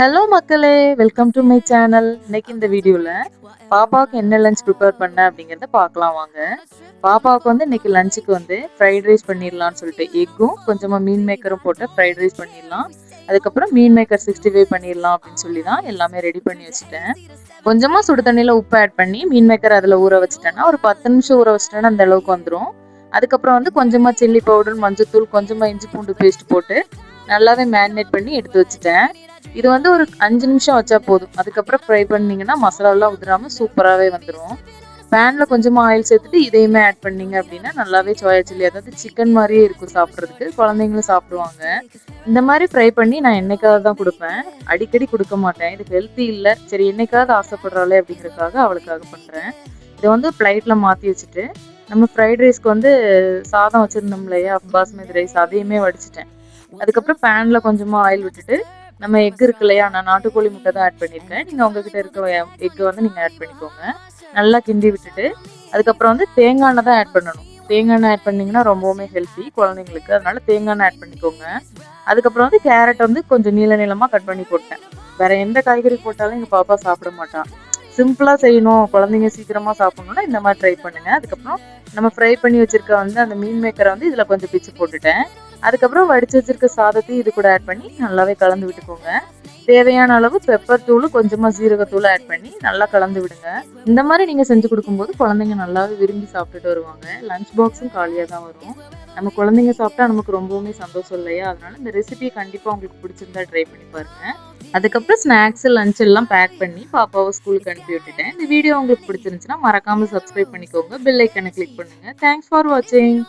Hello மக்களே, welcome to my channel. இன்னைக்கு இந்த வீடியோவில் பாப்பாவுக்கு என்ன லஞ்ச் ப்ரிப்பேர் பண்ண அப்படிங்கிறத பார்க்கலாம் வாங்க. பாப்பாவுக்கு வந்து இன்னைக்கு லஞ்சுக்கு வந்து ஃப்ரைட் ரைஸ் பண்ணிடலான்னு சொல்லிட்டு எக்கும் கொஞ்சமாக மீன் மேக்கரும் போட்டு ஃப்ரைட் ரைஸ் பண்ணிடலாம். அதுக்கப்புறம் மீன் மேக்கர் 65 பண்ணிடலாம் அப்படின்னு சொல்லி தான் எல்லாமே ரெடி பண்ணி வச்சுட்டேன். கொஞ்சமாக சுடு தண்ணியில் உப்பு ஆட் பண்ணி மீன் மேக்கர் அதில் ஊற வச்சுட்டேன்னா ஒரு 10 நிமிஷம் ஊற வச்சுட்டேன்னா அந்த அளவுக்கு வந்துடும். அதுக்கப்புறம் வந்து கொஞ்சமாக சில்லி பவுடர், மஞ்சத்தூள், கொஞ்சமாக இஞ்சி பூண்டு பேஸ்ட் போட்டு நல்லாவே மேரினேட் பண்ணி எடுத்து வச்சுட்டேன். இது வந்து ஒரு 5 நிமிஷம் வச்சா போதும். அதுக்கப்புறம் ஃப்ரை பண்ணிங்கன்னா மசாலாலாம் உதிராமல் சூப்பராகவே வந்துடும். பேனில் கொஞ்சமாக ஆயில் சேர்த்துட்டு இதையுமே ஆட் பண்ணிங்க அப்படின்னா நல்லாவே சோயா சில்லி, அதாவது சிக்கன் மாதிரியே இருக்கும் சாப்பிட்றதுக்கு. குழந்தைங்களும் சாப்பிடுவாங்க. இந்த மாதிரி ஃப்ரை பண்ணி நான் என்னைக்காவது தான் கொடுப்பேன், அடிக்கடி கொடுக்க மாட்டேன். இது ஹெல்த்தி இல்லை, சரி என்னைக்காவது ஆசைப்படுறாளே அப்படிங்கிறதுக்காக அவளுக்காக பண்ணுறேன். இதை வந்து பிளேட்டில் மாற்றி வச்சுட்டு நம்ம ஃப்ரைட் ரைஸ்க்கு வந்து சாதம் வச்சுருந்தோம் இல்லையா, பாஸ்மதி ரைஸ், அதையுமே வடிச்சிட்டேன். அதுக்கப்புறம் பேனில் கொஞ்சமாக ஆயில் விட்டுட்டு நம்ம எக் இருக்கு இல்லையா, நான் நாட்டுக்கோழி முட்டை தான் ஆட் பண்ணியிருக்கேன். நீங்கள் உங்ககிட்ட இருக்க எக்கு வந்து நீங்கள் ஆட் பண்ணிக்கோங்க. நல்லா கிண்டி விட்டுட்டு அதுக்கப்புறம் வந்து தேங்காய் எண்ணெய் தான் ஆட் பண்ணணும். தேங்காய் எண்ணெய் ஆட் பண்ணிங்கன்னா ரொம்பவுமே ஹெல்த்தி குழந்தைங்களுக்கு, அதனால தேங்காய் எண்ணெய் ஆட் பண்ணிக்கோங்க. அதுக்கப்புறம் வந்து கேரட் வந்து கொஞ்சம் நீள நீளமாக கட் பண்ணி போட்டேன். வேற எந்த காய்கறி போட்டாலும் எங்கள் பாப்பா சாப்பிட மாட்டான். சிம்பிளாக செய்யணும், குழந்தைங்க சீக்கிரமாக சாப்பிடணும்னா இந்த மாதிரி ட்ரை பண்ணுங்க. அதுக்கப்புறம் நம்ம ஃப்ரை பண்ணி வச்சிருக்க வந்து அந்த மீன் மேக்கரை வந்து இதில் கொஞ்சம் பிச்சு போட்டுட்டேன். அதுக்கப்புறம் வடிச்சு வச்சிருக்க சாதத்தையும் இது கூட ஆட் பண்ணி நல்லாவே கலந்து விட்டுக்கோங்க. தேவையான அளவு பெப்பர் தூள், கொஞ்சமா ஜீரகத்தூள் ஆட் பண்ணி நல்லா கலந்து விடுங்க. இந்த மாதிரி நீங்க செஞ்சு கொடுக்கும்போது குழந்தைங்க நல்லாவே விரும்பி சாப்பிட்டுட்டு வருவாங்க. லஞ்ச் பாக்ஸும் காலியாக தான் வரும். நம்ம குழந்தைங்க சாப்பிட்டா நமக்கு ரொம்பவுமே சந்தோஷம் இல்லையா, அதனால இந்த ரெசிபி கண்டிப்பா உங்களுக்கு பிடிச்சிருந்தா ட்ரை பண்ணி பாருங்க. அதுக்கப்புறம் ஸ்நாக்ஸ், லஞ்ச் எல்லாம் பேக் பண்ணி பாப்பாவை ஸ்கூலுக்கு அனுப்பி விட்டுட்டேன். இந்த வீடியோ உங்களுக்கு பிடிச்சிருந்துச்சுன்னா மறக்காம சப்ஸ்கிரைப் பண்ணிக்கோங்க, பெல் ஐக்கனை கிளிக் பண்ணுங்க. தேங்க்ஸ் ஃபார் வாட்சிங்.